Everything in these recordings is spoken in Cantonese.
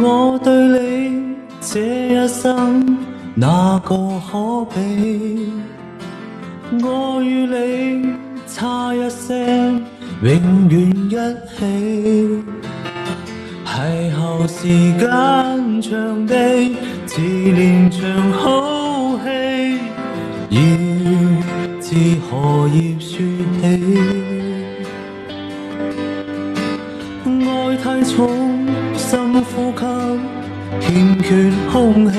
我對你這一生哪個可比？我與你差一些，永遠一起。邂逅時間長地，似連場好戲，要知何葉說起。愛太重，深呼吸，欠缺空氣。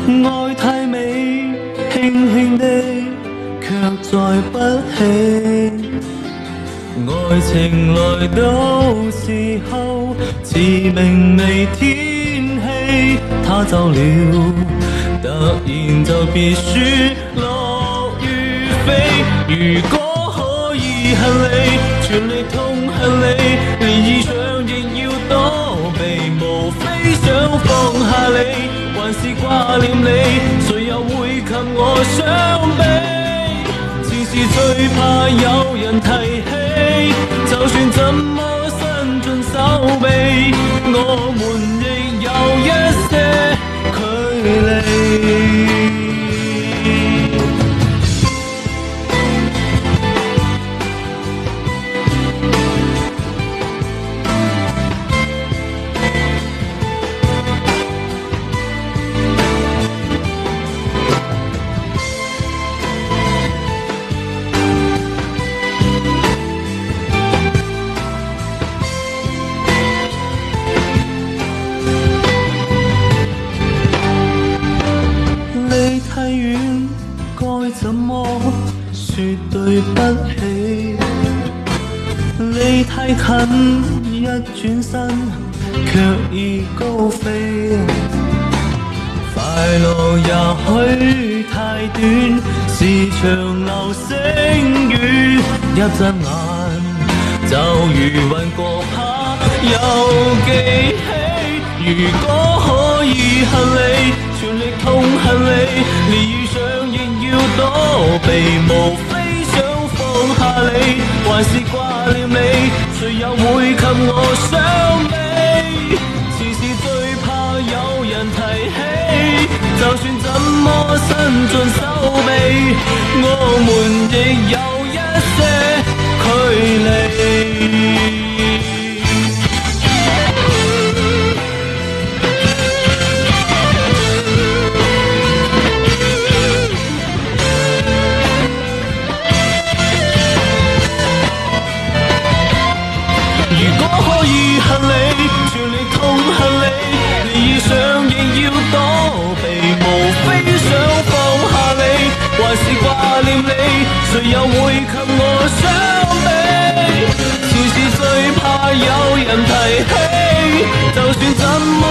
愛太美，輕輕的，卻載不起。愛情來到時候，似明媚天氣，它走了，突然就別說落雨飛。如果可以恨你，全力痛恨你，連意想亦要躲避，無非想放下你，還是掛念你，誰又會及我相比？前事最怕有人提起，就算怎麼伸盡手臂，我們亦有一些距離。太遠，該怎麼說對不起？你太近，一轉身卻已高飛。快樂也許太短，是長流星雨，一睜眼就如雲過客又記起。如果可以恨你，全力痛恨你，連遇上亦要躲避，無非想放下你，還是掛念你，誰又會及我相比？前事最怕有人提起，就算怎麼伸盡手臂，我們亦有一些距離。可以恨你，全力痛恨你，連遇上亦要躲避，無非想放下你，還是掛念你，誰又會及我相比？前事最怕有人提起，就算怎麼